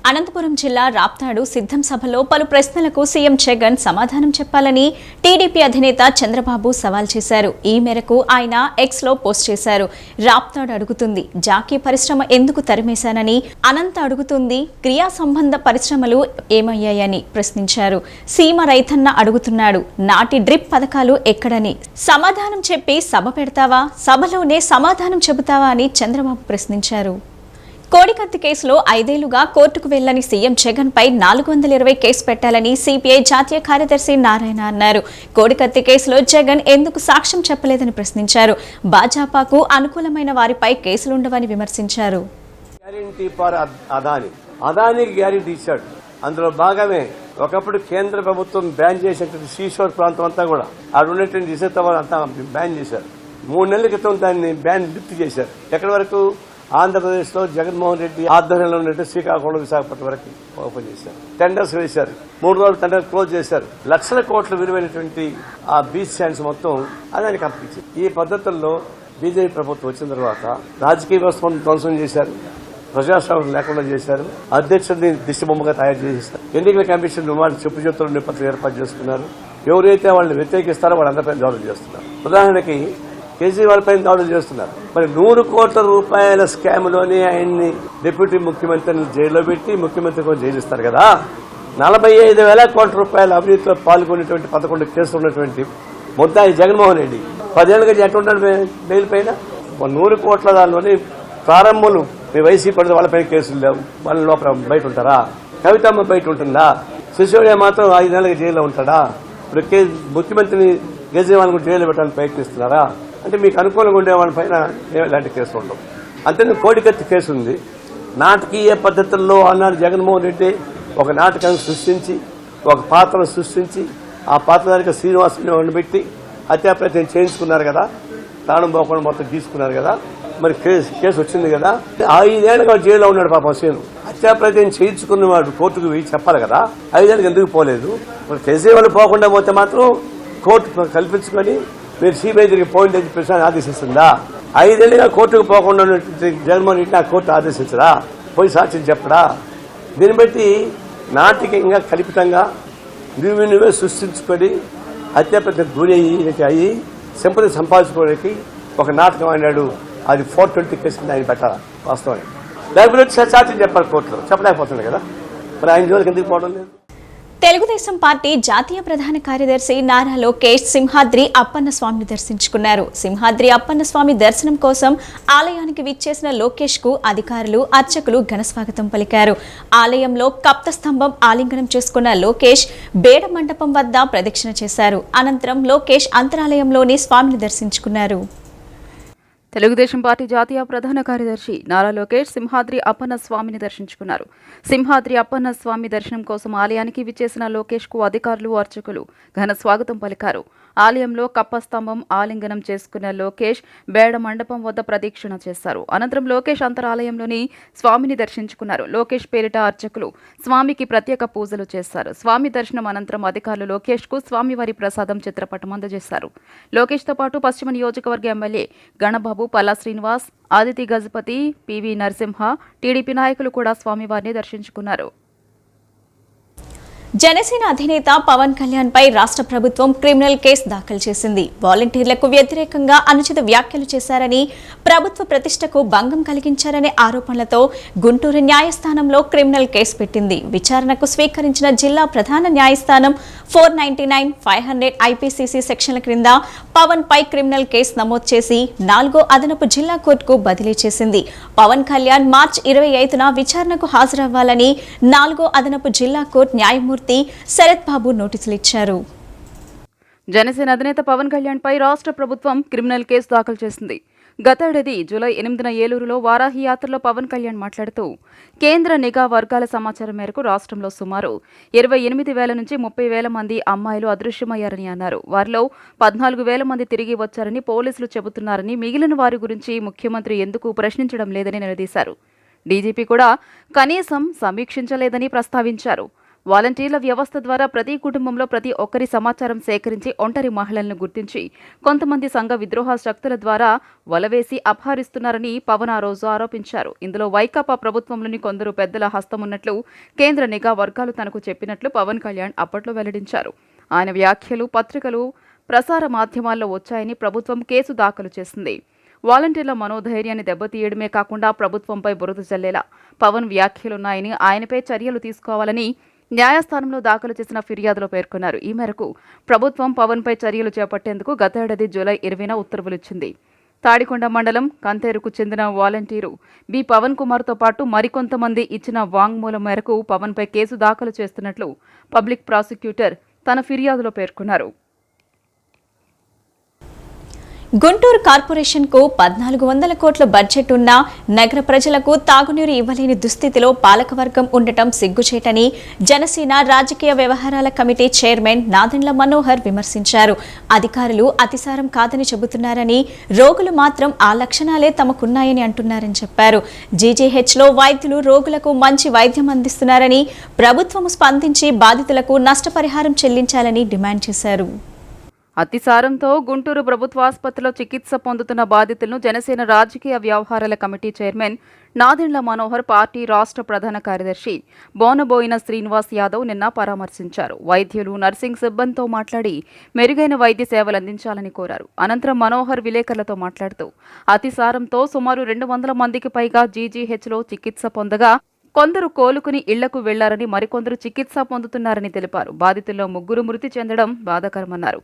అనంతపురం జిల్లా రాప్తాడు సిద్ధం సభలో పలు ప్రశ్నలకు సీఎం జగన్ సమాధానం చెప్పాలని టీడీపీ అధినేత చంద్రబాబు సవాల్ చేశారు. ఈ మేరకు ఆయన ఎక్స్ లో పోస్ట్ చేశారు. రాప్తాడు అడుగుతుంది జాకీ పరిశ్రమ ఎందుకు తరిమేశానని, అనంత అడుగుతుంది క్రియా సంబంధ పరిశ్రమలు ఏమయ్యాయని ప్రశ్నించారు. సీమ రైతన్న అడుగుతున్నాడు నాటి డ్రిప్ పథకాలు ఎక్కడని. సమాధానం చెప్పి సభ పెడతావా, సభలోనే సమాధానం చెబుతావా అని చంద్రబాబు ప్రశ్నించారు. కోడికత్తి కేసులో 5 ఏళ్లుగా కోర్టుకు వెళ్లని సీఎం జగన్ పై 420 కేసు పెట్టాలని సిపిఐ జాతీయ కార్యదర్శి నారాయణ అన్నారు. కోడికత్తి కేసులో జగన్ ఎందుకు సాక్ష్యం చెప్పలేదని ప్రశ్నించారు. భాజపాకు అనుకూలమైన వారిపై కేసులుండవని విమర్శించారు. అదానికి గ్యారెంటీ ఇచ్చాడు. అందులో భాగమే ఒకప్పుడు కేంద్ర ప్రభుత్వం బ్యాన్ చేసినటువంటి సీషోర్ ప్రాంతం అంతా కూడా అక్కడ ఉన్నటువంటి ఇసుక అంతా బ్యాన్ చేశారు. 3 నెలల క్రితం దాన్ని బ్యాన్ లిఫ్ట్ చేశారు. ఎక్కడి వరకు? ఆంధ్రప్రదేశ్ లో జగన్మోహన్ రెడ్డి ఆధ్వర్యంలో ఉన్నట్టు శ్రీకాకుళం, విశాఖపట్నం వరకు ఓపెన్ చేశారు. టెండర్స్ వేశారు. 3 రోజులు టెండర్ క్లోజ్ చేశారు. లక్షల కోట్ల విలువైనటువంటి ఆ బీచ్ శాండ్స్ మొత్తం అదానికి అప్పగించారు. ఈ పద్ధతుల్లో బీజేపీ ప్రభుత్వం వచ్చిన తర్వాత రాజకీయ వ్యవస్థను ధ్వంసం చేశారు, ప్రజాస్వామ్యం లేకుండా చేశారు, అధ్యక్షుడిని దిష్టిబొమ్మగా తయారు చేసేస్తారు. ఎన్నికల కమిషన్ వాళ్ళు చెప్పు చేతుల నిపత్తులు ఏర్పాటు చేసుకున్నారు. ఎవరైతే వాళ్ళని వ్యతిరేకిస్తారో వాళ్ళందరిపై దాడులు చేస్తున్నారు. ఉదాహరణకి కేజ్రీవాల్ పైన దాడులు చేస్తున్నారు. మరి 100 కోట్ల రూపాయల స్కామ్ లోనే ఆయన్ని డిప్యూటీ ముఖ్యమంత్రిని జైల్లో పెట్టి ముఖ్యమంత్రి కూడా జైలు ఇస్తారు కదా. 45,000 కోట్ల రూపాయల అవినీతిలో పాల్గొనేటువంటి 11 కేసులు ఉన్నటువంటి ముద్దాయి జగన్మోహన్ రెడ్డి 10 ఏళ్ళుగా ఎట్లుంటాడు బెయిల్ పైన? 100 కోట్ల దానిలోని ప్రారంభంలో మీ వైసీపీ వాళ్ళపైన కేసులు లేవు. వాళ్ళ లోపల బయట ఉంటారా? కవితమ్మ బయట ఉంటుందా? సిసోడియా మాత్రం 5 నెలలుగా జైల్లో ఉంటాడా? ఇప్పుడు ముఖ్యమంత్రిని కేజ్రీవాల్ కూడా జైలు పెట్టాలని ప్రయత్నిస్తున్నారా? అంటే మీకు అనుకూలంగా ఉండే వాళ్ళ పైన ఇలాంటి కేసులు ఉండవు. అంతేనా కోడికత్తి కేసు ఉంది. నాటకీయ పద్ధతుల్లో అన్నారు జగన్మోహన్ రెడ్డి ఒక నాటకాన్ని సృష్టించి, ఒక పాత్రను సృష్టించి, ఆ పాత్రధారిక శ్రీనివాసుని వండబెట్టి హత్యాప్రయత్నం చేయించుకున్నారు కదా. ప్రాణం పోకుండా మొత్తం తీసుకున్నారు కదా. మరి కేసు వచ్చింది కదా. 5 ఏళ్ళుగా జైల్లో ఉన్నాడు పాపం సీను. హత్యాప్రయత్నం చేయించుకున్నవాడు కోర్టుకు పోయి చెప్పాలి కదా. 5 ఏళ్ళకి ఎందుకు పోలేదు? మరి కేజ్రీవాల్ పోకుండా పోతే మాత్రం కోర్టు కల్పించుకొని మీరు సిబిఐ దగ్గరికి పోయింట్ అని చెప్పేసి ఆదేశిస్తుందా? 5 ఏళ్ళుగా కోర్టుకు పోకుండా జగన్మోహన్ రెడ్డి ఆ కోర్టు ఆదేశించరా? పోయి సాక్ష్యం చెప్పడా? దీన్ని బట్టి నాటకీయంగా కల్పితంగా నువ్వే సృష్టించుకొని హత్యాప్రయత్నం గురి అయ్యి సింపతి సంపాదించుకోవడానికి ఒక నాటకం అన్నాడు. అది 420 కేసు కింద ఆయన పెట్టాలా వాస్తవాన్ని? లేకపోతే సాక్ష్యం చెప్పాలి కోర్టులో. చెప్పలేకపోతున్నాడు కదా. మరి ఆయన జోలికి ఎందుకు పోవడం లేదు? తెలుగుదేశం పార్టీ జాతీయ ప్రధాన కార్యదర్శి నారా లోకేష్ సింహాద్రి అప్పన్న స్వామిని దర్శించుకున్నారు. సింహాద్రి అప్పన్న స్వామి దర్శనం కోసం ఆలయానికి విచ్చేసిన లోకేష్ కు అధికారులు, అర్చకులు ఘనస్వాగతం పలికారు. ఆలయంలో కప్త స్తంభం ఆలింగనం చేసుకున్న లోకేష్ బేడ మండపం వద్ద ప్రదక్షిణ చేశారు. అనంతరం లోకేష్ అంతరాలయంలోని స్వామిని దర్శించుకున్నారు. తెలుగుదేశం పార్టీ జాతీయ ప్రధాన కార్యదర్శి నారా లోకేష్ సింహాద్రి అప్పన్న స్వామిని దర్శించుకున్నారు. సింహాద్రి అప్పన్న స్వామి దర్శనం కోసం ఆలయానికి విచ్చేసిన లోకేష్ కు అధికారులు, అర్చకులు ఘన స్వాగతం పలికారు. ఆలయంలో కప్పస్తంభం ఆలింగనం చేసుకున్న లోకేష్ బేడ మండపం వద్ద ప్రదక్షిణ చేశారు. అనంతరం లోకేష్ అంతరాలయంలోని స్వామిని దర్శించుకున్నారు. లోకేష్ పేరిట అర్చకులు స్వామికి ప్రత్యేక పూజలు చేశారు. స్వామి దర్శనం అనంతరం అధికారులు లోకేష్ కు స్వామివారి ప్రసాదం చిత్రపటం అందజేశారు. లోకేష్ తో పాటు పశ్చిమ నియోజకవర్గ MLA Ganababu, Palla Srinivas, Aditi Gajapathi, PV Narasimha, TDP నాయకులు కూడా స్వామివారిని దర్శించుకున్నారు. జనసేన అధినేత పవన్ కళ్యాణ్ పై రాష్ట్ర ప్రభుత్వం క్రిమినల్ కేసు దాఖలు చేసింది. వాలంటీర్లకు వ్యతిరేకంగా అనుచిత వ్యాఖ్యలు చేశారని, ప్రభుత్వ ప్రతిష్టకు భంగం కలిగించారనే ఆరోపణలతో గుంటూరు న్యాయస్థానంలో క్రిమినల్ కేసు పెట్టింది. విచారణకు స్వీకరించిన జిల్లా ప్రధాన న్యాయస్థానం 499, 500 ఐపీసీసీ సెక్షన్ల క్రింద పవన్ పై క్రిమినల్ కేసు నమోదు చేసి 4వ అదనపు జిల్లా కోర్టుకు బదిలీ చేసింది. పవన్ కళ్యాణ్ మార్చి 25న విచారణకు హాజరవ్వాలని 4వ అదనపు జిల్లా కోర్టు న్యాయమూర్తి శరత్ బాబు నోటీసులు ఇచ్చారు. జనసేన అధినేత పవన్ కళ్యాణ్ పై రాష్ట్ర ప్రభుత్వం క్రిమినల్ కేసు దాఖలు చేసింది. గతేడాది జూలై 8న ఏలూరులో వారాహి యాత్రలో పవన్ కళ్యాణ్ మాట్లాడుతూ కేంద్ర నిఘా వర్గాల సమాచారం మేరకు రాష్ట్రంలో సుమారు 28,000 నుంచి 30,000 మంది అమ్మాయిలు అదృశ్యమయ్యారని అన్నారు. వారిలో 14,000 మంది తిరిగి వచ్చారని పోలీసులు చెబుతున్నారని, మిగిలిన వారి గురించి ముఖ్యమంత్రి ఎందుకు ప్రశ్నించడం లేదని నిలదీశారు. డీజీపీ కూడా కనీసం సమీక్షించలేదని ప్రస్తావించారు. వాలంటీర్ల వ్యవస్థ ద్వారా ప్రతి కుటుంబంలో ప్రతి ఒక్కరి సమాచారం సేకరించి ఒంటరి మహిళలను గుర్తించి కొంతమంది సంఘ విద్రోహ శక్తుల ద్వారా వలవేసి అపహరిస్తున్నారని పవన్ ఆ రోజు ఆరోపించారు. ఇందులో వైకాపా ప్రభుత్వంలోని కొందరు పెద్దల హస్తమున్నట్లు కేంద్ర నిఘా వర్గాలు తనకు చెప్పినట్లు పవన్ కళ్యాణ్ అప్పట్లో వెల్లడించారు. ఆయన వ్యాఖ్యలు పత్రికలు ప్రసార మాధ్యమాల్లో వచ్చాయని ప్రభుత్వం కేసు దాఖలు చేసింది. వాలంటీర్ల మనోధైర్యాన్ని దెబ్బతీయడమే కాకుండా ప్రభుత్వంపై బురద జల్లేలా పవన్ వ్యాఖ్యలున్నాయని, ఆయనపై చర్యలు తీసుకోవాలని న్యాయస్థానంలో దాఖలు చేసిన ఫిర్యాదులో పేర్కొన్నారు. ఈ మేరకు ప్రభుత్వం పవన్పై చర్యలు చేపట్టేందుకు గత ఏడాది జూలై 20న ఉత్తర్వులిచ్చింది. తాడికొండ మండలం కంతేరుకు చెందిన వాలంటీరు బి పవన్ కుమార్తో పాటు మరికొంతమంది ఇచ్చిన వాంగ్మూలం మేరకు పవన్పై కేసు దాఖలు చేస్తున్నట్లు పబ్లిక్ ప్రాసిక్యూటర్ తన ఫిర్యాదులో పేర్కొన్నారు. గుంటూరు కార్పొరేషన్కు 1400 కోట్ల బడ్జెట్ ఉన్నా నగర ప్రజలకు తాగునీరు ఇవ్వలేని దుస్థితిలో పాలకవర్గం ఉండటం సిగ్గుచేటని జనసేన రాజకీయ వ్యవహారాల కమిటీ చైర్మన్ నాదెండ్ల మనోహర్ విమర్శించారు. అధికారులు అతిసారం కాదని చెబుతున్నారని, రోగులు మాత్రం ఆ లక్షణాలే తమకున్నాయని అంటున్నారని చెప్పారు. జీజీహెచ్లో వైద్యులు రోగులకు మంచి వైద్యం అందిస్తున్నారని, ప్రభుత్వం స్పందించి బాధితులకు నష్టపరిహారం చెల్లించాలని డిమాండ్ చేశారు. అతిసారంతో గుంటూరు ప్రభుత్వ ఆసుపత్రిలో చికిత్స పొందుతున్న బాధితులను జనసేన రాజకీయ వ్యవహారాల committee chairman Nadendla Manohar party రాష్ట్ర ప్రధాన కార్యదర్శి బోనబోయిన శ్రీనివాస్ యాదవ్ నిన్న పరామర్శించారు. వైద్యులు, నర్సింగ్ సిబ్బందితో మాట్లాడి మెరుగైన వైద్య సేవలు అందించాలని కోరారు. అనంతరం మనోహర్ విలేకరులతో మాట్లాడుతూ అతిసారంతో సుమారు 200 మందికి పైగా జీజీహెచ్లో చికిత్స పొందగా కొందరు కోలుకుని ఇళ్లకు వెళ్లారని, మరికొందరు చికిత్స పొందుతున్నారని తెలిపారు. బాధితుల్లో 3 మృతి చెందడం బాధాకరమన్నారు.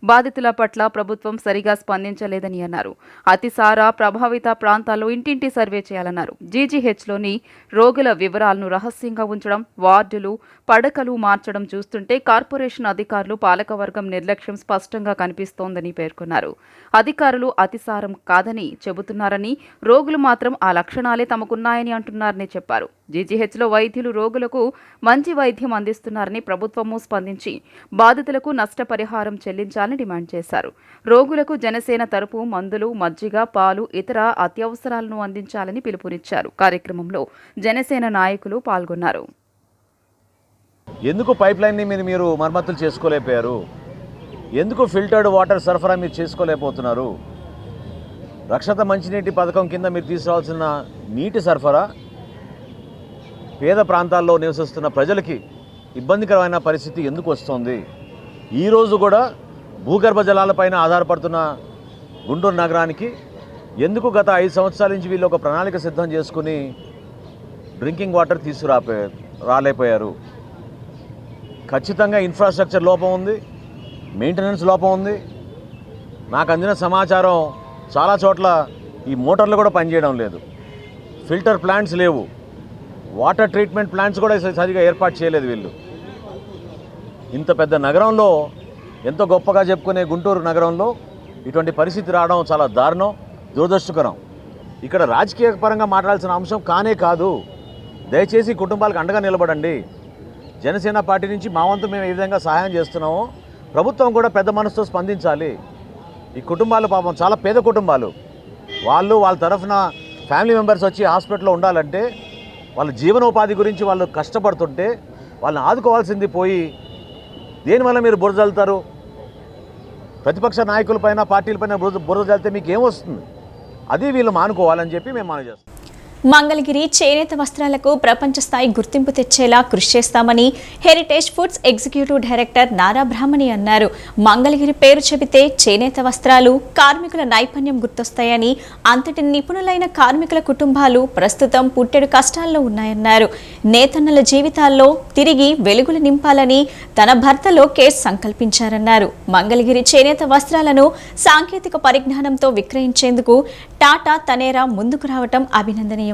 బాధితుల పట్ల ప్రభుత్వం సరిగా స్పందించలేదని అన్నారు. అతిసార ప్రభావిత ప్రాంతాల్లో ఇంటింటి సర్వే చేయాలన్నారు. జీజీహెచ్లోని రోగుల వివరాలను రహస్యంగా ఉంచడం, వార్డులు, పడకలు మార్చడం చూస్తుంటే కార్పొరేషన్ అధికారులు, పాలకవర్గం నిర్లక్ష్యం స్పష్టంగా కనిపిస్తోందని పేర్కొన్నారు. అధికారులు అతిసారం కాదని చెబుతున్నారని, రోగులు మాత్రం ఆ లక్షణాలే తమకున్నాయని అంటున్నారని చెప్పారు. జీజీహెచ్లో వైద్యులు రోగులకు మంచి వైద్యం అందిస్తున్నారని, ప్రభుత్వము స్పందించి బాధితులకు నష్టపరిహారం చెల్లించాలని డిమాండ్ చేశారు. రోగులకు జనసేన తరపు మందులు, మజ్జిగ, పాలు, ఇతర అత్యవసరాలను అందించాలని పిలుపునిచ్చారు. కార్యక్రమంలో జనసేన నాయకులు పాల్గొన్నారు. ఎందుకు పైప్ లైన్ని మీరు మరమ్మతులు చేసుకోలేకపోయారు? ఎందుకు ఫిల్టర్డ్ వాటర్ సరఫరా మీరు చేసుకోలేకపోతున్నారు? రక్షిత మంచినీటి పథకం కింద మీరు తీసుకురావాల్సిన నీటి సరఫరా పేద ప్రాంతాల్లో నివసిస్తున్న ప్రజలకి ఇబ్బందికరమైన పరిస్థితి ఎందుకు వస్తుంది? ఈరోజు కూడా భూగర్భ జలాలపైన ఆధారపడుతున్న గుంటూరు నగరానికి ఎందుకు గత 5 సంవత్సరాల నుంచి వీళ్ళు ఒక ప్రణాళిక సిద్ధం చేసుకుని డ్రింకింగ్ వాటర్ రాలేకపోయారు? ఖచ్చితంగా ఇన్ఫ్రాస్ట్రక్చర్ లోపం ఉంది, మెయింటెనెన్స్ లోపం ఉంది. నాకు అందిన సమాచారం చాలా చోట్ల ఈ మోటార్లు కూడా పనిచేయడం లేదు, ఫిల్టర్ ప్లాంట్స్ లేవు, వాటర్ ట్రీట్మెంట్ ప్లాంట్స్ కూడా సరిగా ఏర్పాటు చేయలేదు వీళ్ళు. ఇంత పెద్ద నగరంలో, ఎంతో గొప్పగా చెప్పుకునే గుంటూరు నగరంలో ఇటువంటి పరిస్థితి రావడం చాలా దారుణం, దురదృష్టకరం. ఇక్కడ రాజకీయ పరంగా మాట్లాడాల్సిన అంశం కానే కాదు. దయచేసి కుటుంబాలకు అండగా నిలబడండి. జనసేన పార్టీ నుంచి మా వంతు మేము ఏ విధంగా సహాయం చేస్తున్నామో ప్రభుత్వం కూడా పెద్ద మనసుతో స్పందించాలి. ఈ కుటుంబాలు పాపం చాలా పేద కుటుంబాలు, వాళ్ళ తరఫున ఫ్యామిలీ మెంబర్స్ వచ్చి హాస్పిటల్లో ఉండాలంటే వాళ్ళ జీవనోపాధి గురించి వాళ్ళు కష్టపడుతుంటే వాళ్ళని ఆదుకోవాల్సింది పోయి దేనివల్ల మీరు బురద జల్లుతారు? ప్రతిపక్ష నాయకులపైన, పార్టీలపైన బురద జల్లితే మీకు ఏమొస్తుంది? అది వీళ్ళు మానుకోవాలని చెప్పి మేము మనవి చేస్తాం. మంగళగిరి చేనేత వస్త్రాలకు ప్రపంచ స్థాయి గుర్తింపు తెచ్చేలా కృషి చేస్తామని Heritage Foods executive director Nara Brahmani అన్నారు. మంగళగిరి పేరు చెబితే చేనేత వస్త్రాలు, కార్మికుల నైపుణ్యం గుర్తొస్తాయని, అంతటి నిపుణులైన కార్మికుల కుటుంబాలు ప్రస్తుతం పుట్టెడు కష్టాల్లో ఉన్నాయన్నారు. నేతన్నల జీవితాల్లో తిరిగి వెలుగులు నింపాలని తన భర్త లోకేష్ సంకల్పించారన్నారు. మంగళగిరి చేనేత వస్త్రాలను సాంకేతిక పరిజ్ఞానంతో విక్రయించేందుకు టాటా తనేరా ముందుకు రావటం అభినందనీయమన్నారు.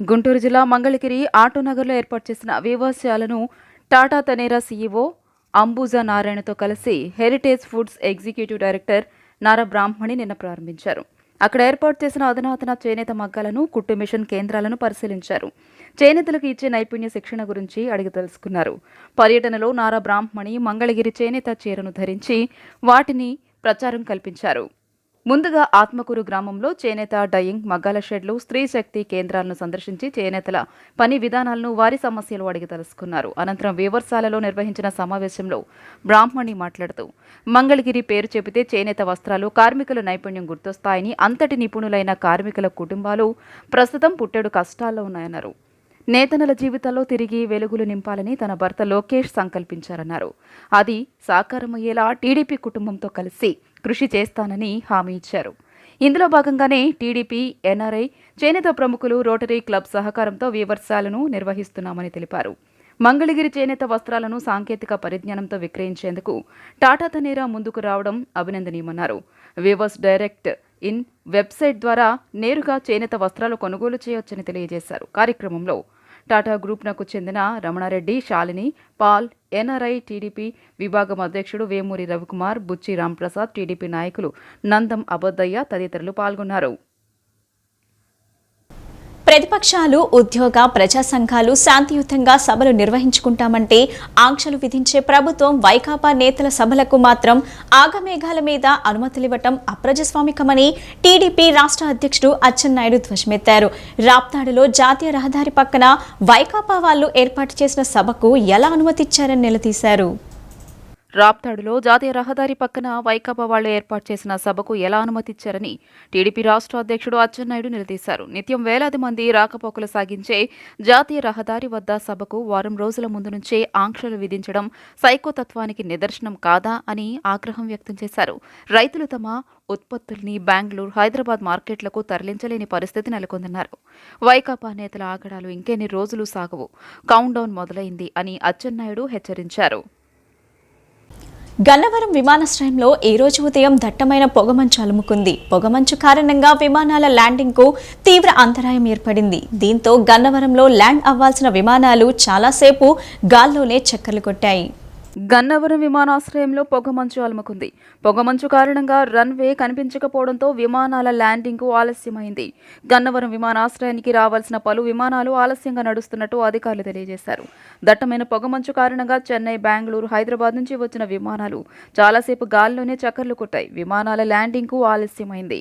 గుంటూరు జిల్లా మంగళగిరి ఆటోనగర్లో ఏర్పాటు చేసిన వివాసాలను టాటా తనేరా సీఈఓ అంబుజా నారాయణతో కలిసి Heritage Foods executive director Nara Brahmani నిన్న ప్రారంభించారు. అక్కడ ఏర్పాటు చేసిన అధునాతన చేనేత మగ్గాలను, కుట్టు మిషన్ కేంద్రాలను పరిశీలించారు. చేనేతలకు ఇచ్చే నైపుణ్య శిక్షణ గురించి అడిగి తెలుసుకున్నారు. పర్యటనలో నారా బ్రాహ్మణి మంగళగిరి చేనేత చీరను ధరించి వాటిని ప్రచారం కల్పించారు. ముందుగా ఆత్మకూరు గ్రామంలో చేనేత డయింగ్ మగ్గాల షెడ్లు స్త్రీ శక్తి కేంద్రాలను సందర్శించి చేనేతల పని విధానాలను వారి సమస్యలు అడిగి తెలుసుకున్నారు. అనంతరం వీవర్శాలలో నిర్వహించిన సమావేశంలో బ్రాహ్మణి మాట్లాడుతూ మంగళగిరి పేరు చెబితే చేనేత వస్త్రాలు కార్మికుల నైపుణ్యం గుర్తొస్తాయని, అంతటి నిపుణులైన కార్మికుల కుటుంబాలు ప్రస్తుతం పుట్టెడు కష్టాల్లో ఉన్నాయన్నారు. నేతనల జీవితాల్లో తిరిగి వెలుగులు నింపాలని తన భర్త లోకేష్ సంకల్పించారన్నారు. అది సాకారమయ్యేలా టీడీపీ కుటుంబంతో కలిసి కృషి చేస్తానని హామీ ఇచ్చారు. ఇందులో భాగంగానే టీడీపీ, ఎన్ఆర్ఐ, చేనేత ప్రముఖులు, రోటరీ క్లబ్ సహకారంతో వీవర్శాలను నిర్వహిస్తున్నామని తెలిపారు. మంగళగిరి చేనేత వస్త్రాలను సాంకేతిక పరిజ్ఞానంతో విక్రయించేందుకు టాటా తనేరా ముందుకు రావడం అభినందనీయమన్నారు. వీవర్స్ డైరెక్ట్ ఇన్ వెబ్సైట్ ద్వారా నేరుగా చేనేత వస్త్రాలు కొనుగోలు చేయొచ్చని తెలియజేశారు. కార్యక్రమంలో టాటా గ్రూప్నకు చెందిన Ramanareddy, Shalini, Paul, NRI TDP విభాగం అధ్యక్షుడు వేమూరి రవికుమార్, బుచ్చి రాంప్రసాద్, టీడీపీ నాయకులు నందం అబద్దయ్య తదితరులు పాల్గొన్నారు. ప్రతిపక్షాలు, ఉద్యోగ, ప్రజా సంఘాలు శాంతియుతంగా సభలు నిర్వహించుకుంటామంటే ఆంక్షలు విధించే ప్రభుత్వం వైకాపా నేతల సభలకు మాత్రం ఆగమేఘాల మీద అనుమతులివ్వటం అప్రజాస్వామికమని టీడీపీ రాష్ట్ర అధ్యక్షుడు అచ్చెన్నాయుడు ధ్వజమెత్తారు. రాప్తాడులో జాతీయ రహదారి పక్కన వైకాపా వాళ్లు ఏర్పాటు చేసిన సభకు ఎలా అనుమతిచ్చారని నిలదీశారు. రాప్తాడులో జాతీయ రహదారి పక్కన వైకాపా వాళ్లు ఏర్పాటు చేసిన సభకు ఎలా అనుమతిచ్చారని టీడీపీ రాష్ట్ర అధ్యక్షుడు అచ్చెన్నాయుడు నిలదీశారు. నిత్యం వేలాది మంది రాకపోకలు సాగించే జాతీయ రహదారి వద్ద సభకు వారం రోజుల ముందు నుంచే ఆంక్షలు విధించడం సైకోతత్వానికి నిదర్శనం కాదా అని ఆగ్రహం వ్యక్తం చేశారు. రైతులు తమ ఉత్పత్తుల్ని బెంగళూరు, హైదరాబాద్ మార్కెట్లకు తరలించలేని పరిస్థితి నెలకొందన్నారు. వైకాపా నేతల ఆగడాలు ఇంకెన్ని రోజులు సాగవు, కౌంట్ డౌన్ మొదలైంది అని అచ్చెన్నాయుడు హెచ్చరించారు. గన్నవరం విమానాశ్రయంలో ఈ రోజు ఉదయం దట్టమైన పొగమంచు అలుముకుంది. పొగమంచు కారణంగా విమానాల ల్యాండింగ్కు తీవ్ర అంతరాయం ఏర్పడింది. దీంతో గన్నవరంలో ల్యాండ్ అవ్వాల్సిన విమానాలు చాలాసేపు గాల్లోనే చక్కర్లు కొట్టాయి. గన్నవరం విమానాశ్రయంలో పొగమంచు అలుముకుంది. పొగమంచు కారణంగా రన్వే కనిపించకపోవడంతో విమానాల ల్యాండింగ్కు ఆలస్యమైంది. గన్నవరం విమానాశ్రయానికి రావాల్సిన పలు విమానాలు ఆలస్యంగా నడుస్తున్నట్టు అధికారులు తెలియజేశారు. దట్టమైన పొగమంచు కారణంగా చెన్నై, బెంగళూరు, హైదరాబాద్ నుంచి వచ్చిన విమానాలు చాలాసేపు గాల్లోనే చక్కర్లు కొట్టాయి. విమానాల ల్యాండింగ్కు ఆలస్యమైంది.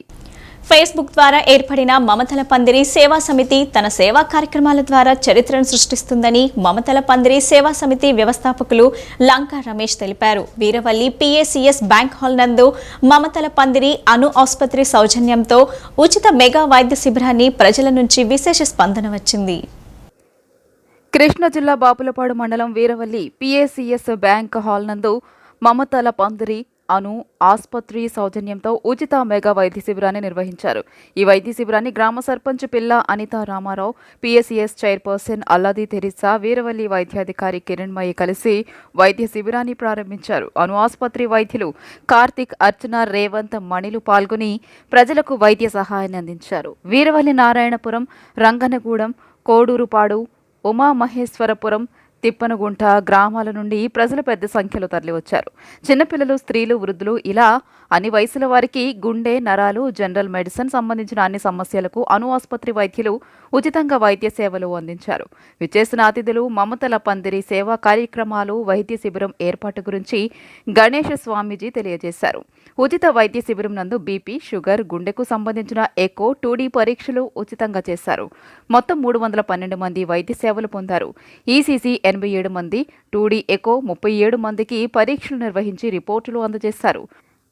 ఫేస్బుక్ ద్వారా ఏర్పడిన మమతల పందిరి సేవా సమితి తన సేవా కార్యక్రమాల ద్వారా చరిత్రను సృష్టిస్తుందని మమతల పందిరి సేవా సమితి వ్యవస్థాపకులు లంకా రమేష్ తెలిపారు. వీరవల్లి PACS బ్యాంక్ హాల్ నందు మమతల పందిరి అణు ఆసుపత్రి సౌజన్యంతో ఉచిత మెగా వైద్య శిబిరాన్ని ప్రజల నుంచి విశేష స్పందన వచ్చింది. కృష్ణా జిల్లా బాపులపాడు మండలం వీరవల్లి PACS బ్యాంక్ హాల్ నందు మమతల పందిరి అణు ఆసుపత్రి సౌజన్యంతో ఉచిత మెగా వైద్య శిబిరాన్ని నిర్వహించారు. ఈ వైద్య శిబిరాన్ని గ్రామ sarpanch Pilla Anitha Ramarao, PACS chairperson Alladi Teresa, Veeravalli వైద్యాధికారి కిరణ్మయి కలిసి వైద్య శిబిరాన్ని ప్రారంభించారు. అణు ఆసుపత్రి వైద్యులు కార్తిక్, అర్చన, రేవంత్, మణిలు పాల్గొని ప్రజలకు వైద్య సహాయాన్ని అందించారు. వీరవల్లి, నారాయణపురం, రంగనగూడెం, కోడూరుపాడు, ఉమామహేశ్వరపురం, తిప్పనగుంట గ్రామాల నుండి ప్రజలు పెద్ద సంఖ్యలో తరలివచ్చారు. చిన్నపిల్లలు, స్త్రీలు, వృద్ధులు ఇలా అన్ని వయసుల వారికి గుండె, నరాలు, జనరల్ మెడిసిన్ సంబంధించిన అన్ని సమస్యలకు అణు ఆసుపత్రి వైద్యులు ఉచితంగా వైద్య సేవలు అందించారు. విచ్చేసిన అతిథులు మమతల పందిరి సేవా కార్యక్రమాలు, వైద్య శిబిరం ఏర్పాటు గురించి గణేష్ స్వామీజీ తెలియజేశారు. ఉచిత వైద్య శిబిరం నందు BP, షుగర్, గుండెకు సంబంధించిన ఎకో, 2D పరీక్షలు ఉచితంగా చేశారు. మొత్తం 312 మంది వైద్య సేవలు పొందారు. ECG 87 మంది, 2D ఎకో 37 మందికి పరీక్షలు నిర్వహించి రిపోర్టులు అందజేశారు.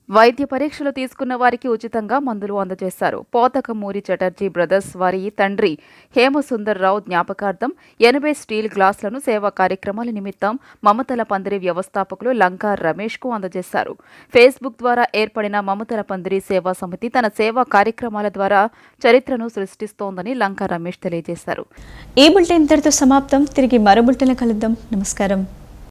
వైద్య పరీక్షలు తీసుకున్న వారికి ఉచితంగా మందులు అందజేశారు. పోతకమూరి చటర్జీ బ్రదర్స్ వారి తండ్రి హేమసుందర్రావు జ్ఞాపకార్థం 80 స్టీల్ గ్లాసులను సేవా కార్యక్రమాల నిమిత్తం మమతల పందిరి వ్యవస్థాపకులు లంకా రమేష్కు అందజేశారు. ఫేస్బుక్ ద్వారా ఏర్పడిన మమతల పందిరి సేవా సమితి తన సేవా కార్యక్రమాల ద్వారా చరిత్రను సృష్టిస్తోందని లంకా రమేష్ తెలియజేశారు. ఈ బులెటిన్ ఇంతటితో సమాప్తం. తిరిగి మరో బులెటిన్లో కలుద్దాం. నమస్కారం.